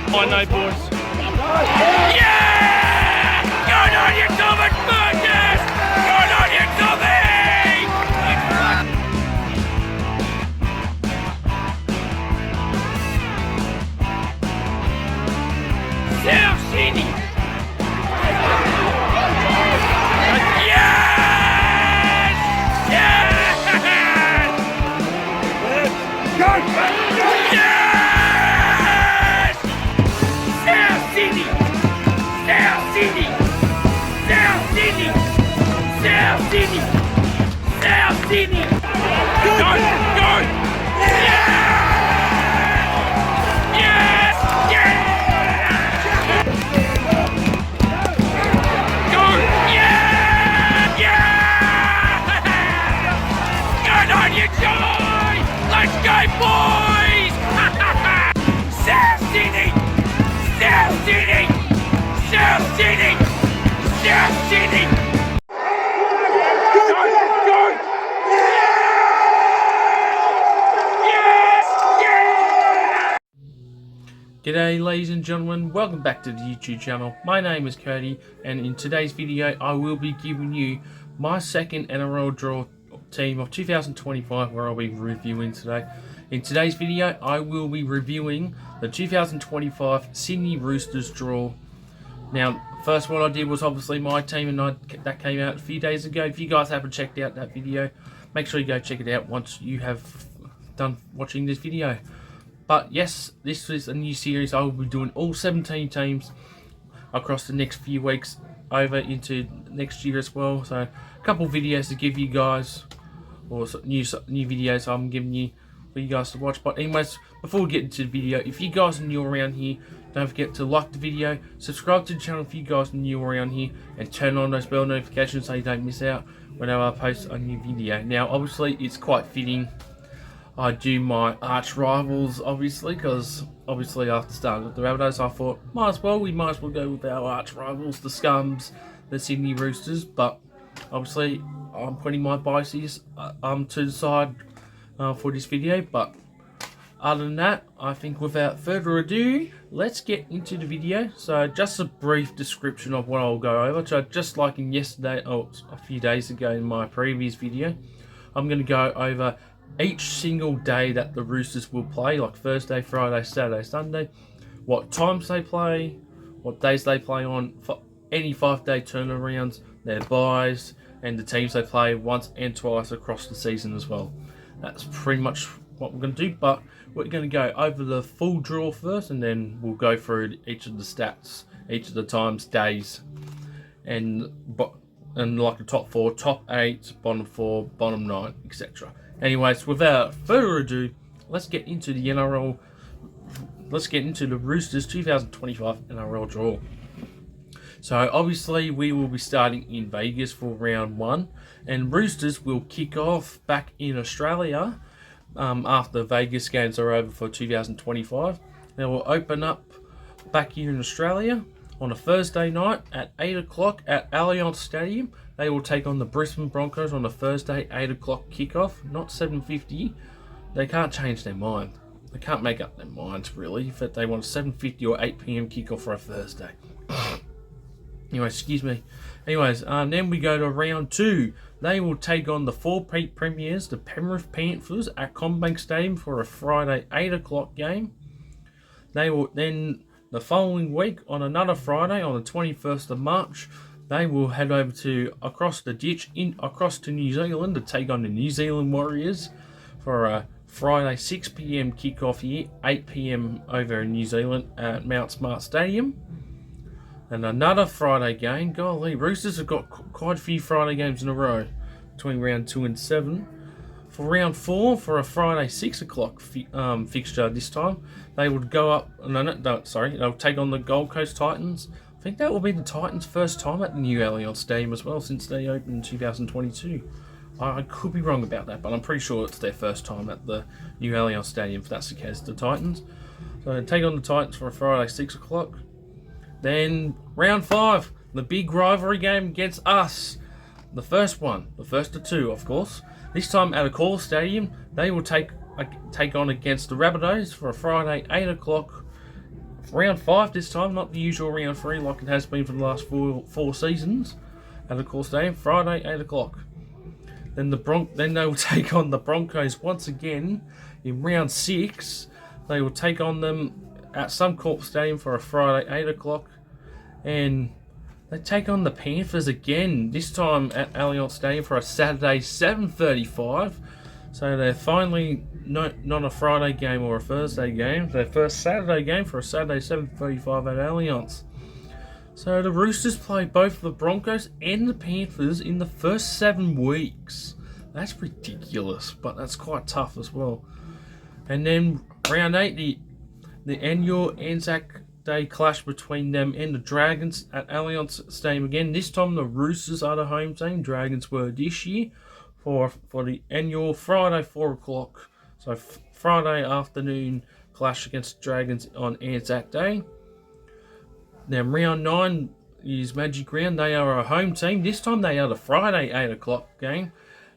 I know, boys. Yeah! Good on you, Thomas Burgess! Good on you, Tommy! South Sydney! Yes! Yes! Go! Yes! South Sydney! South Sydney! South Sydney! South Sydney! South Sydney! Go! Go! Yes! Yes! Yes! Go! Yeah! Yeah! Good on you, Joy! Let's go, boys! South Sydney! South Sydney! South Sydney! South Sydney! Go! Go! Yes! Yes! G'day ladies and gentlemen, welcome back to the YouTube channel. My name is Cody, and in today's video I will be giving you my second NRL draw team of 2025 where I'll be reviewing today. In today's video I will be reviewing the 2025 Sydney Roosters draw. Now, first what I did was obviously my team, and that came out a few days ago. If you guys haven't checked out that video, make sure you go check it out once you have done watching this video. But yes, this is a new series. I will be doing all 17 teams across the next few weeks over into next year as well. So a couple videos to give you guys, or new videos I'm giving you for you guys to watch. But anyways, before we get into the video, if you guys are new around here, don't forget to like the video, subscribe to the channel if you guys are new around here, and turn on those bell notifications so you don't miss out whenever I post a new video. Now obviously it's quite fitting I do my arch rivals, obviously, because obviously after starting with the Rabbitohs I thought we might as well go with our arch rivals, the Scums, the Sydney Roosters. But obviously I'm putting my biases to the side for this video. But other than that, I think without further ado, let's get into the video. So just a brief description of what I'll go over. So just like in yesterday, or a few days ago in my previous video, I'm going to go over each single day that the Roosters will play, like Thursday, Friday, Saturday, Sunday, what times they play, what days they play on, for any 5-day turnarounds, their buys, and the teams they play once and twice across the season as well. That's pretty much what we're going to do, but we're going to go over the full draw first, and then we'll go through each of the stats, each of the times, days, and like the top 4, top 8, bottom 4, bottom 9, etc. Anyways, without further ado, let's get into the NRL. Let's get into the Roosters 2025 NRL draw. So obviously we will be starting in Vegas for round 1, and Roosters will kick off back in Australia after Vegas games are over for 2025. They will open up back here in Australia on a Thursday night at 8 o'clock at Allianz Stadium. They will take on the Brisbane Broncos on a Thursday 8 o'clock kickoff, not 7:50. They can't change their mind. They can't make up their minds really if they want a 7:50 or 8 p.m. kickoff for a Thursday. Anyway, excuse me. Anyways, then we go to round 2. They will take on the 4-peat premiers, the Penrith Panthers, at CommBank Stadium for a Friday 8 o'clock game. They will then, the following week, on another Friday, on the 21st of March, they will head over to across the ditch, across to New Zealand to take on the New Zealand Warriors for a Friday 6 p.m. kickoff here, 8 p.m. over in New Zealand at Mount Smart Stadium. And another Friday game. Golly, Roosters have got quite a few Friday games in a row between round 2 and 7. For round 4, for a Friday 6 o'clock fixture this time, they would go up. They'll take on the Gold Coast Titans. I think that will be the Titans' first time at the new Allianz Stadium as well, since they opened in 2022. I could be wrong about that, but I'm pretty sure it's their first time at the new Allianz Stadium, if that's the case, the Titans. So they take on the Titans for a Friday 6 o'clock. Then round 5, the big rivalry game against us. The first one, the first of 2, of course. This time at a Call Stadium, they will take on against the Rabbitohs for a Friday 8 o'clock round 5 this time, not the usual round 3 like it has been for the last four seasons. At the course day, Friday 8 o'clock. Then they will take on the Broncos once again in round 6. They will take on them at Suncorp Stadium for a Friday 8 o'clock, and they take on the Panthers again, this time at Allianz Stadium for a Saturday 7:35. So they're finally not a Friday game or a Thursday game. Their first Saturday game for a Saturday 7:35 at Allianz. So the Roosters play both the Broncos and the Panthers in the first 7 weeks. That's ridiculous, but that's quite tough as well. And then round 8, the annual Anzac Day clash between them and the Dragons at Allianz Stadium again. This time the Roosters are the home team. Dragons were this year for the annual Friday 4 o'clock. So Friday afternoon clash against the Dragons on Anzac Day. Then round 9 is Magic Round. They are a home team. This time they are the Friday 8 o'clock game.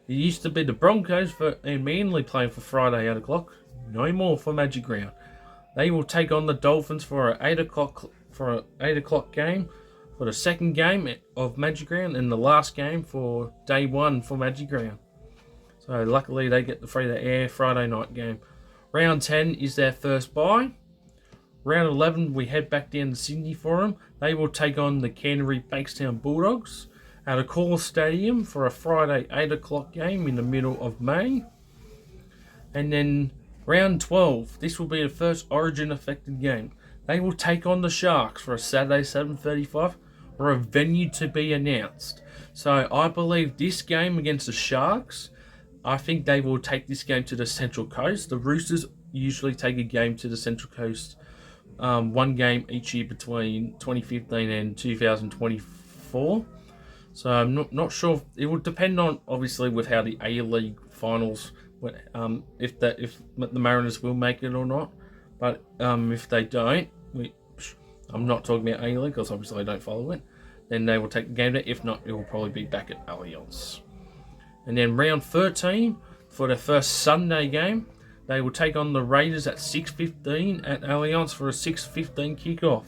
It used to be the Broncos and Manly playing for Friday 8 o'clock. No more for Magic Round. They will take on the Dolphins for an 8 o'clock game for the second game of Magic Round and the last game for day 1 for Magic Round. So luckily they get the free to air Friday night game. Round 10 is their first bye. Round 11, we head back down to Sydney for them. They will take on the Canterbury Bankstown Bulldogs at a Accor Stadium for a Friday 8 o'clock game in the middle of May. And then round 12, this will be the first Origin affected game. They will take on the Sharks for a Saturday 7:35 or a venue to be announced. So I believe this game against the Sharks, I think they will take this game to the Central Coast. The Roosters usually take a game to the Central Coast. One game each year between 2015 and 2024. So I'm not sure. It will depend on, obviously, with how the A-League finals, if the Mariners will make it or not. But if they don't, I'm not talking about A-League because obviously I don't follow it. Then they will take the game there. If not, it will probably be back at Allianz. And then round 13 for their first Sunday game. They will take on the Raiders at 6:15 at Allianz for a 6:15 kickoff.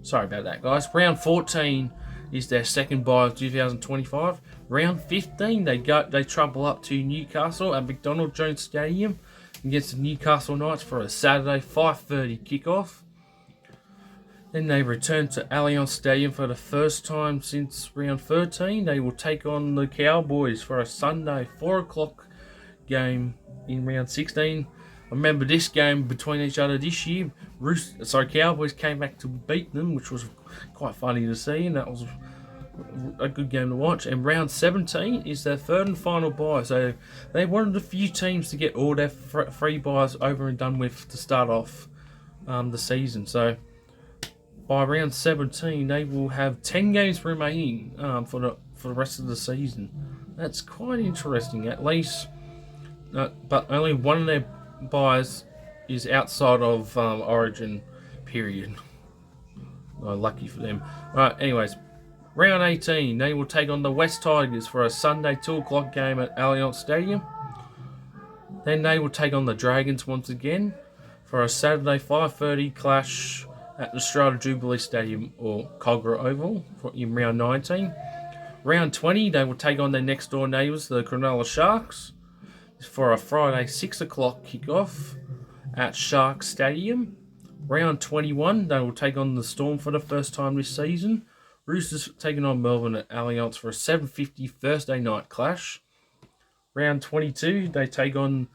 Sorry about that, guys. Round 14 is their second bye of 2025. Round 15, they travel up to Newcastle at McDonald Jones Stadium against the Newcastle Knights for a Saturday 5:30 kickoff. Then they return to Allianz Stadium for the first time since round 13. They will take on the Cowboys for a Sunday 4 o'clock game in round 16. I remember this game between each other this year. Cowboys came back to beat them, which was quite funny to see, and that was a good game to watch. And round 17 is their third and final bye. So they're one of the few teams to get all their free byes over and done with to start off the season. So by round 17, they will have 10 games remaining for the rest of the season. That's quite interesting, at least. But only one of their buys is outside of Origin period. Oh, lucky for them. Alright, anyways. Round 18, they will take on the West Tigers for a Sunday 2 o'clock game at Allianz Stadium. Then they will take on the Dragons once again for a Saturday 5:30 clash at the Strata Jubilee Stadium or Cogra Oval in round 19. Round 20, they will take on their next door neighbours, the Cronulla Sharks, for a Friday 6 o'clock kickoff at Shark Stadium. Round 21, they will take on the Storm for the first time this season. Roosters taking on Melbourne at Allianz for a 7:50 Thursday night clash. Round 22, they take on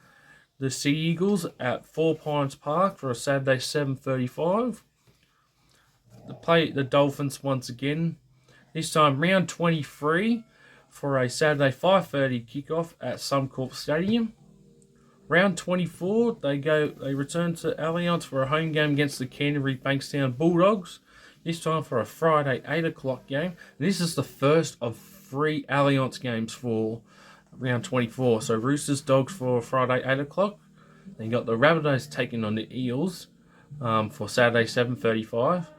the Sea Eagles at 4 Pines Park for a Saturday 7:35. They play the Dolphins once again. This time, round 23 for a Saturday 5:30 kickoff at Suncorp Stadium. Round 24, they return to Allianz for a home game against the Canterbury Bankstown Bulldogs. This time for a Friday 8 o'clock game. And this is the first of 3 Allianz games for round 24. So Roosters Dogs for Friday 8 o'clock. Then you got the Rabbitohs taking on the Eels for Saturday 7:35.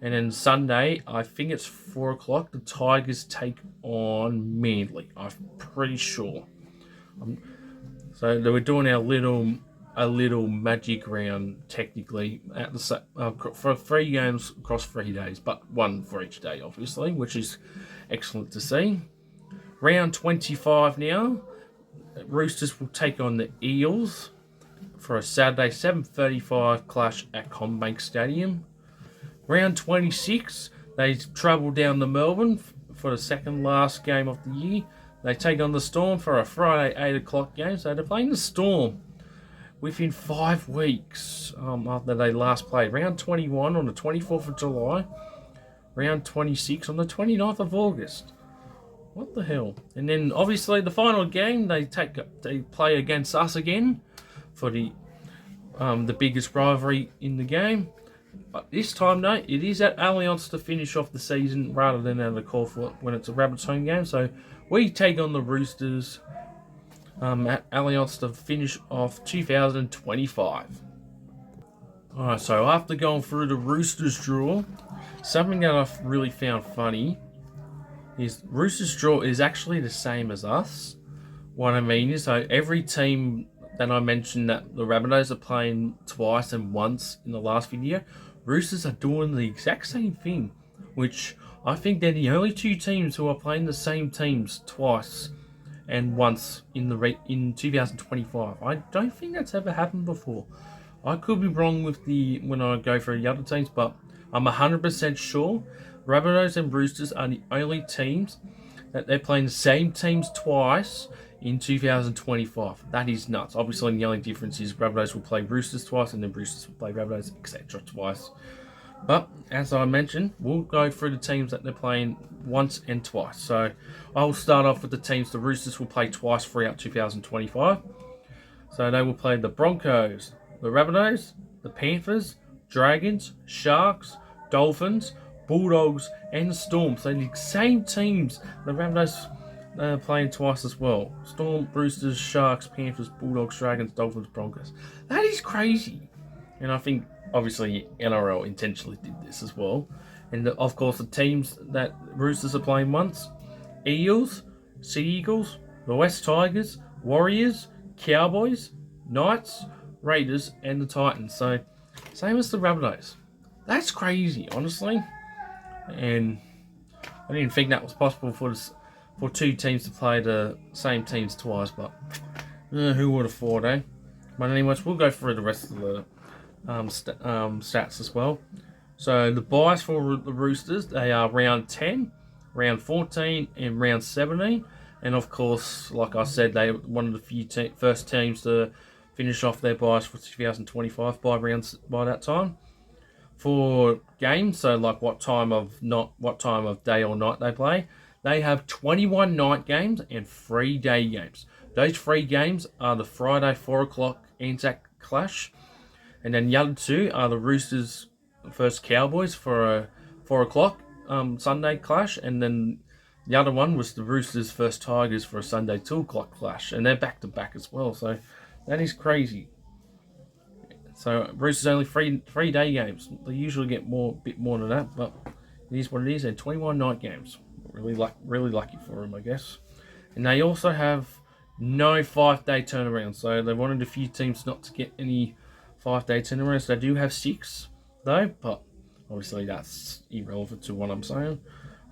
And then Sunday, I think it's 4 o'clock, the Tigers take on Manly. I'm pretty sure. So they were doing our little a little magic round technically at the for 3 games across 3 days, but one for each day, obviously, which is excellent to see. Round 25 now. Roosters will take on the Eels for a Saturday 7:35 clash at CommBank Stadium. Round 26, they travel down to Melbourne for the second last game of the year. They take on the Storm for a Friday 8 o'clock game. So they're playing the Storm within 5 weeks after they last played. Round 21 on the 24th of July. Round 26 on the 29th of August. What the hell? And then obviously the final game they play against us again for the biggest rivalry in the game. But this time, though, it is at Allianz to finish off the season rather than at the Caulfield when it's a Rabbits home game. So we take on the Roosters at Allianz to finish off 2025. Alright, so after going through the Roosters draw, something that I've really found funny is Roosters draw is actually the same as us. What I mean is, so every team that I mentioned that the Rabbitohs are playing twice and once in the last video, Roosters are doing the exact same thing, which I think they're the only 2 teams who are playing the same teams twice and once in 2025. I don't think that's ever happened before. I could be wrong with when I go through the other teams, but I'm 100% sure Rabbitohs and Roosters are the only teams that they're playing the same teams twice in 2025. That is nuts. Obviously, the only difference is Rabbitohs will play Roosters twice, and then Roosters will play Rabbitohs, etc. twice. But as I mentioned, we'll go through the teams that they're playing once and twice. So I'll start off with the teams the Roosters will play twice throughout 2025. So they will play the Broncos, the Rabbitohs, the Panthers, Dragons, Sharks, Dolphins, Bulldogs, and the Storm. So the same teams the Rabbitohs playing twice as well. Storm, Roosters, Sharks, Panthers, Bulldogs, Dragons, Dolphins, Broncos. That is crazy. And I think, obviously, NRL intentionally did this as well. And, of course, the teams that Roosters are playing once. Eels, Sea Eagles, the West Tigers, Warriors, Cowboys, Knights, Raiders, and the Titans. So, same as the Rabbitohs. That's crazy, honestly. And I didn't think that was possible for 2 teams to play the same teams twice, but who would have thought, eh? But anyways, we'll go through the rest of the stats as well. So the buys for the Roosters, they are round 10, round 14, and round 17. And of course, like I said, they were one of the few first teams to finish off their buys for 2025 by that time. For games, so like what time of day or night they play, they have 21 night games and 3 day games. Those 3 games are the Friday 4 o'clock Anzac clash, and then the other 2 are the Roosters versus Cowboys for a 4 o'clock Sunday clash, and then the other one was the Roosters versus Tigers for a Sunday 2 o'clock clash, and they're back to back as well. So that is crazy. So Roosters only 3 day games. They usually get bit more than that, but it is what it is. And 21 night games. Really lucky for them, I guess. And they also have no 5-day turnaround. So they wanted a few teams not to get any 5-day turnarounds. They do have 6 though, but obviously that's irrelevant to what I'm saying.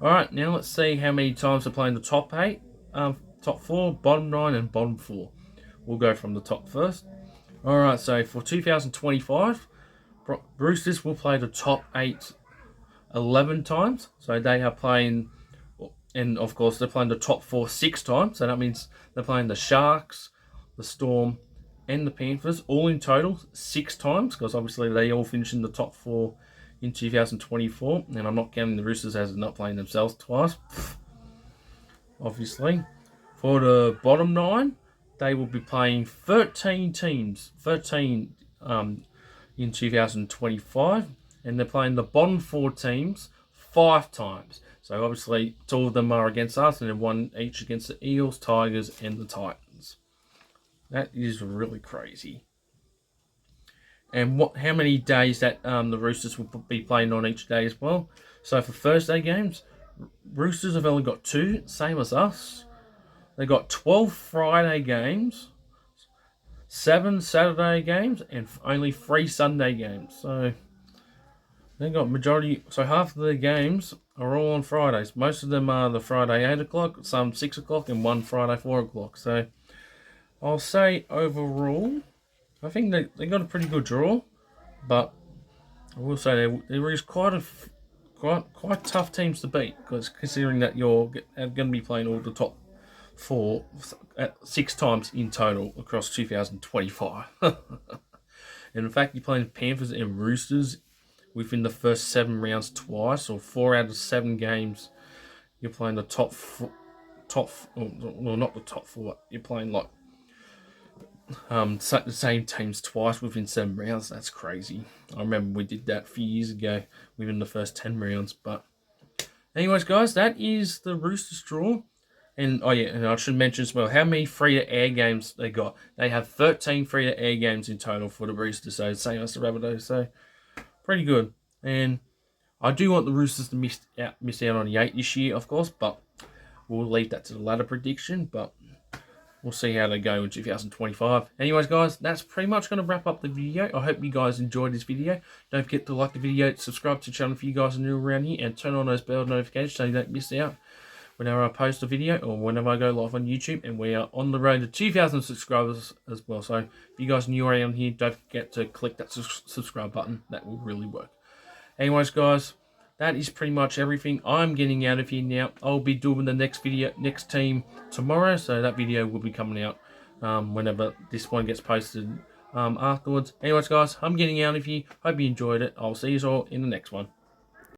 All right, now let's see how many times they're playing the top 8, top 4, bottom 9, and bottom 4. We'll go from the top first. Alright, so for 2025, Roosters will play the top 8 11 times. So they are playing, and of course they're playing the top 4 6 times. So that means they're playing the Sharks, the Storm, and the Panthers, all in total 6 times, because obviously they all finish in the top 4 in 2024. And I'm not counting the Roosters as not playing themselves twice, obviously. For the bottom 9, they will be playing 13 teams, in 2025, and they're playing the bottom 4 teams 5 times. So obviously 2 of them are against us, and then 1 each against the Eels, Tigers, and the Titans. That is really crazy. And how many days that the Roosters will be playing on each day as well. So for Thursday games, Roosters have only got 2, same as us. They got 12 Friday games. 7 Saturday games and only 3 Sunday games. So they got majority. So half of the games are all on Fridays. Most of them are the Friday 8 o'clock, some 6 o'clock, and one Friday 4 o'clock. So I'll say overall, I think they got a pretty good draw, but I will say there is quite tough teams to beat, because considering that you're going to be playing all the top 4 at 6 times in total across 2025. And in fact, you're playing Panthers and Roosters within the first 7 rounds twice, or 4 out of 7 games. You're playing the well, not the top 4. You're playing like the same teams twice within 7 rounds. That's crazy. I remember we did that a few years ago within the first 10 rounds. But anyways, guys, that is the Roosters draw. And oh yeah, and I should mention as well how many free-to-air games they got. They have 13 free-to-air games in total for the Roosters, so same as the Rabbitohs, so pretty good. And I do want the Roosters to miss out on the 8 this year, of course, but we'll leave that to the latter prediction. But we'll see how they go in 2025. Anyways, guys, that's pretty much going to wrap up the video. I hope you guys enjoyed this video. Don't forget to like the video, subscribe to the channel if you guys are new around here, and turn on those bell notifications so you don't miss out whenever I post a video or whenever I go live on YouTube. And we are on the road to 2,000 subscribers as well. So if you guys are new around here, don't forget to click that subscribe button. That will really work. Anyways, guys, that is pretty much everything. I'm getting out of here now. I'll be doing the next team tomorrow, so that video will be coming out whenever this one gets posted afterwards. Anyways, guys, I'm getting out of here. Hope you enjoyed it. I'll see you all in the next one.